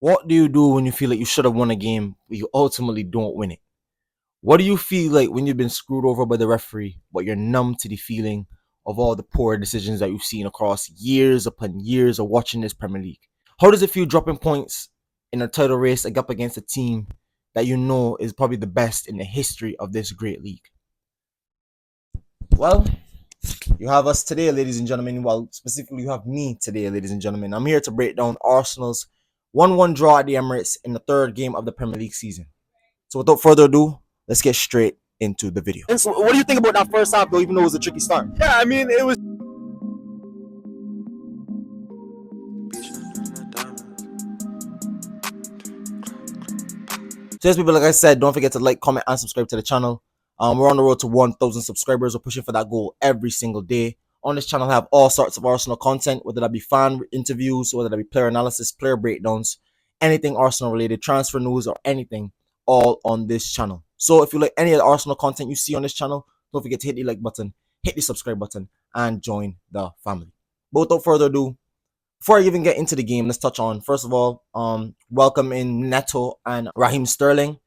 What do you do when you feel like you should have won a game, but you ultimately don't win it? What do you feel like when you've been screwed over by the referee, but you're numb to the feeling of all the poor decisions that you've seen across years upon years of watching this Premier League? How does it feel dropping points in a title race up against a team that you know is probably the best in the history of this great league? Well, you have us today, ladies and gentlemen. Well, specifically, you have me today, ladies and gentlemen. I'm here to break down Arsenal's 1-1 draw at the Emirates in the third game of the Premier League season. So without further ado, let's get straight into the video. And so what do you think about that first half, though, even though it was a tricky start? Yeah, I mean, it was. So yes, people, like I said, don't forget to like, comment, and subscribe to the channel. We're on the road to 1,000 subscribers. We're pushing for that goal every single day. On this channel, I have all sorts of Arsenal content, whether that be fan interviews, whether that be player analysis, player breakdowns, anything Arsenal related, transfer news, or anything, all on this channel. So if you like any of the Arsenal content you see on this channel, don't forget to hit the like button, hit the subscribe button, and join the family. But without further ado, before I even get into the game, let's touch on, first of all, welcome in Neto and Raheem Sterling.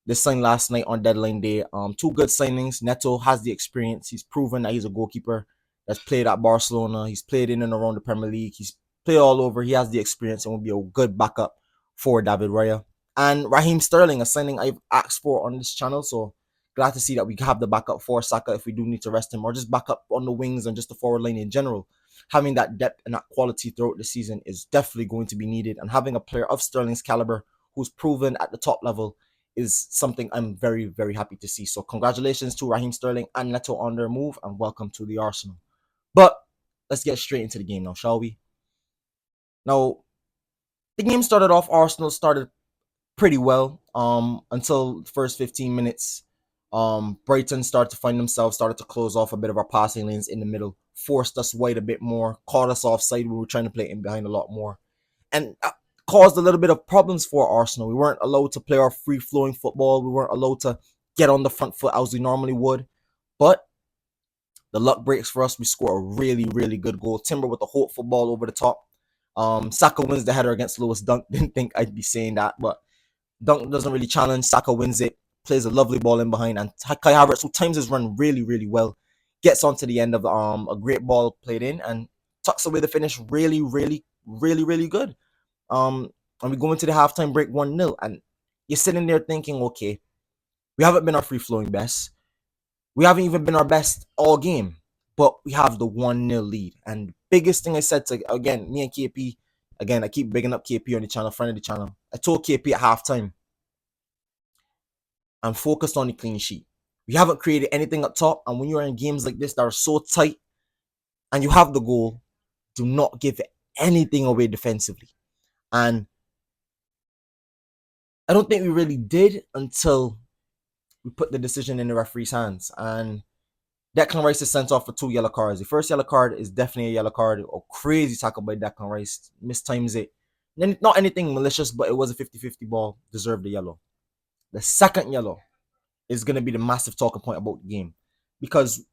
They signed last night on deadline day. Two good signings. Neto has the experience. He's proven that he's a goalkeeper that's played at Barcelona. He's played in and around the Premier League. He's played all over. He has the experience and will be a good backup for David Raya. And Raheem Sterling, a signing I've asked for on this channel. So glad to see that we have the backup for Saka if we do need to rest him, or just backup on the wings and just the forward line in general. Having that depth and that quality throughout the season is definitely going to be needed. And having a player of Sterling's caliber who's proven at the top level is something I'm very, very happy to see. So congratulations to Raheem Sterling and Neto on their move, and welcome to the Arsenal. But let's get straight into the game now, shall we? Now, the game started off, Arsenal started pretty well until the first 15 minutes. Brighton started to find themselves, started to close off a bit of our passing lanes in the middle, forced us wide a bit more, caught us offside. We were trying to play in behind a lot more, and caused a little bit of problems for Arsenal. We weren't allowed to play our free-flowing football. We weren't allowed to get on the front foot as we normally would. But the luck breaks for us. We score a really, really good goal. Timber with the whole football over the top. Saka wins the header against Lewis Dunk. Didn't think I'd be saying that, but Dunk doesn't really challenge. Saka wins it, plays a lovely ball in behind, and Kai Havertz, who times his run really, really well, gets onto the end of a great ball played in and tucks away the finish really, really, really, really good. And we go into the halftime break 1-0, and you're sitting there thinking, okay, we haven't been our free-flowing best. We haven't even been our best all game, but we have the 1-0 lead. And the biggest thing I said to, again, me and KP, again, I keep bigging up KP on the channel, friend of the channel. I told KP at halftime, I'm focused on the clean sheet. We haven't created anything up top, and when you're in games like this that are so tight and you have the goal, do not give anything away defensively. And I don't think we really did until we put the decision in the referee's hands. And Declan Rice is sent off for 2 yellow cards. The first yellow card is definitely a yellow card. A crazy tackle by Declan Rice. Mistimes it. Not anything malicious, but it was a 50-50 ball. Deserved the yellow. The second yellow is going to be the massive talking point about the game. Because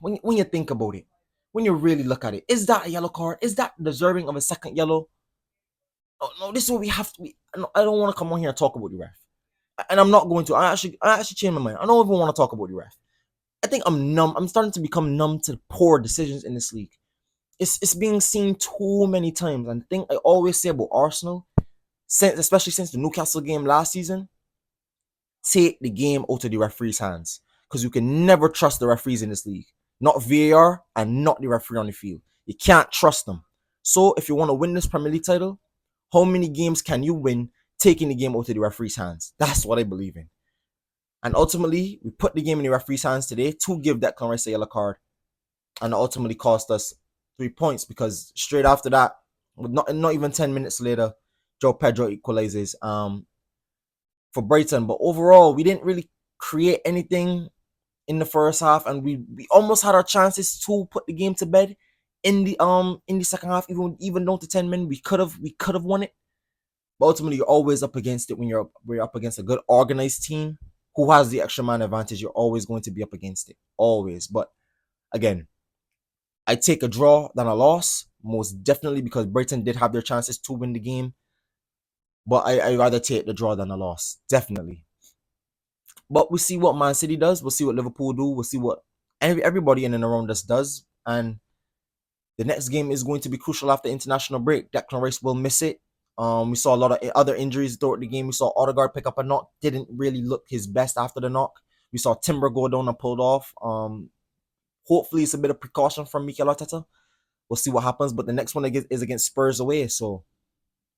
when you think about it, when you really look at it, is that a yellow card? Is that deserving of a second yellow? Oh, no, this is what we have to be. I don't want to come on here and talk about the ref. And I'm not going to. I actually changed my mind. I don't even want to talk about the ref. I think I'm numb. I'm starting to become numb to the poor decisions in this league. It's being seen too many times. And the thing I always say about Arsenal, especially since the Newcastle game last season, take the game out of the referee's hands. Because you can never trust the referees in this league. Not VAR and not the referee on the field. You can't trust them. So if you want to win this Premier League title, how many games can you win taking the game out of the referee's hands? That's what I believe in. And ultimately, we put the game in the referee's hands today to give Declan Rice a yellow card. And it ultimately cost us 3 points because straight after that, not even 10 minutes later, Joe Pedro equalizes for Brighton. But overall, we didn't really create anything in the first half, and we almost had our chances to put the game to bed in the second half. Even down to 10 minutes, we could have won it. But ultimately, you're always up against it when we're up against a good organized team who has the extra man advantage. You're always going to be up against it, always. But again, I take a draw than a loss, most definitely, because Brighton did have their chances to win the game. But I rather take the draw than a loss, definitely. But we'll see what Man City does. We'll see what Liverpool do. We'll see what everybody in and around us does. And the next game is going to be crucial after international break. Declan Rice will miss it. We saw a lot of other injuries throughout the game. We saw Odegaard pick up a knock. Didn't really look his best after the knock. We saw Timber go down and pulled off. Hopefully it's a bit of precaution from Mikel Arteta. We'll see what happens. But the next one is against Spurs away. So,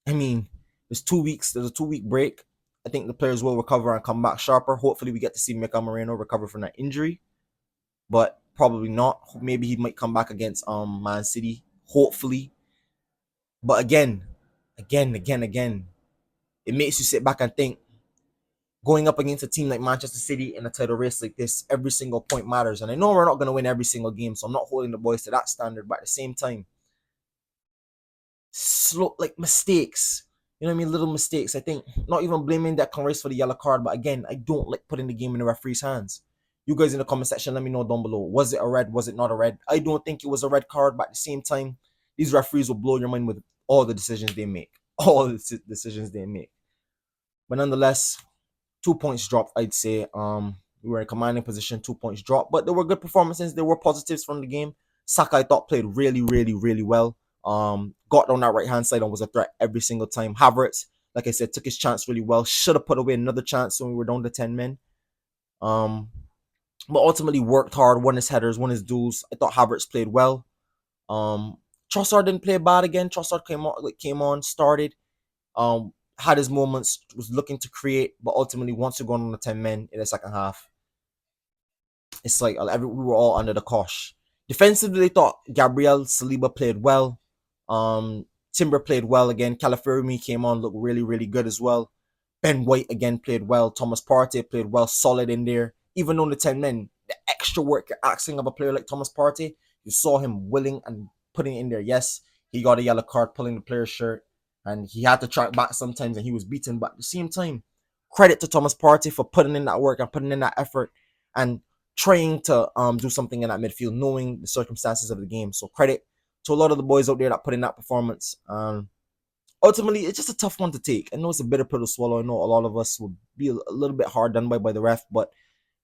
I mean, there's 2 weeks. There's a 2 week break. I think the players will recover and come back sharper. Hopefully we get to see Mikel Moreno recover from that injury. But probably not. Maybe he might come back against Man City. Hopefully. But again, it makes you sit back and think, going up against a team like Manchester City in a title race like this, every single point matters. And I know we're not going to win every single game, so I'm not holding the boys to that standard. But at the same time, slow, like mistakes, you know what I mean? Little mistakes. I think not even blaming Declan Rice for the yellow card, but again, I don't like putting the game in the referee's hands. You guys in the comment section, let me know down below. Was it a red? Was it not a red? I don't think it was a red card, but at the same time, these referees will blow your mind with all the decisions they make. All the decisions they make. But nonetheless, 2 points dropped, I'd say. We were in commanding position, 2 points dropped, but there were good performances. There were positives from the game. Saka, I thought, played really well. Got on that right hand side and was a threat every single time. Havertz, like I said, took his chance really well. Should have put away another chance when we were down to 10 men. But ultimately worked hard, won his headers, won his duels. I thought Havertz played well. Trossard didn't play bad again. Trossard came on, started. Had his moments, was looking to create, but ultimately once you're going on the 10 men in the second half, it's like we were all under the cosh. Defensively, they thought Gabriel Saliba played well. Timber played well again. Calafiori came on, looked really good as well. Ben White again played well. Thomas Partey played well, solid in there. Even on the 10 men, the extra work you're asking of a player like Thomas Partey, you saw him willing and putting it in there. Yes, he got a yellow card pulling the player's shirt, and he had to track back sometimes, and he was beaten. But at the same time, credit to Thomas Partey for putting in that work and putting in that effort and trying to do something in that midfield, knowing the circumstances of the game. So credit to a lot of the boys out there that put in that performance. Ultimately, it's just a tough one to take. I know it's a bitter pill to swallow. I know a lot of us will be a little bit hard done by the ref, but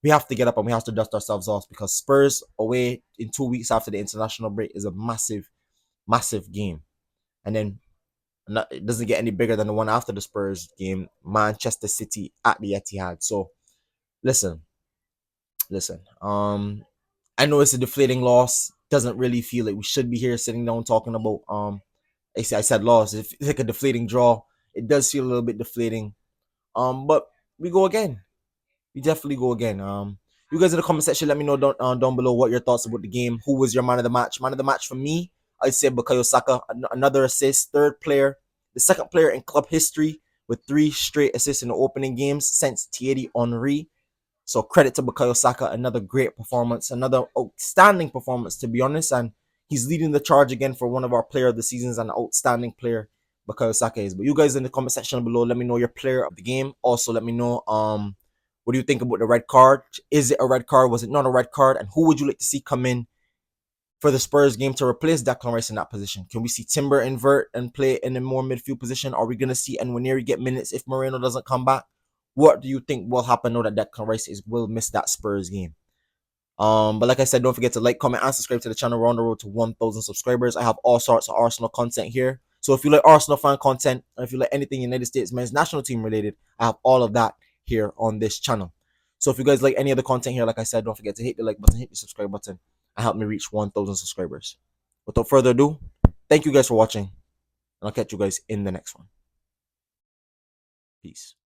we have to get up and we have to dust ourselves off, because Spurs away in 2 weeks after the international break is a massive game. And then it doesn't get any bigger than the one after the Spurs game, Manchester City at the Etihad. So listen. I know it's a deflating loss. Doesn't really feel like we should be here sitting down talking about I said loss. It's like a deflating draw. It does feel a little bit deflating. But we go again. We definitely go again. You guys in the comment section, let me know down below what your thoughts about the game. Who was your man of the match? Man of the match for me, I'd say Bukayo Saka. Another assist, third player, the second player in club history with 3 straight assists in the opening games since Thierry Henry. So credit to Bukayo Saka, another great performance, another outstanding performance, to be honest. And he's leading the charge again for one of our player of the seasons, and an outstanding player Bukayo Saka is. But you guys in the comment section below, let me know your player of the game. Also, let me know what do you think about the red card? Is it a red card? Was it not a red card? And who would you like to see come in for the Spurs game to replace Declan Rice in that position? Can we see Timber invert and play in a more midfield position? Are we going to see Nwaneri get minutes if Moreno doesn't come back? What do you think will happen now that Declan Rice will miss that Spurs game? But like I said, don't forget to like, comment, and subscribe to the channel. We're on the road to 1,000 subscribers. I have all sorts of Arsenal content here. So if you like Arsenal fan content, and if you like anything United States men's national team related, I have all of that here on this channel. So if you guys like any other content here, like I said, don't forget to hit the like button, hit the subscribe button, and help me reach 1,000 subscribers. Without further ado, thank you guys for watching, and I'll catch you guys in the next one. Peace.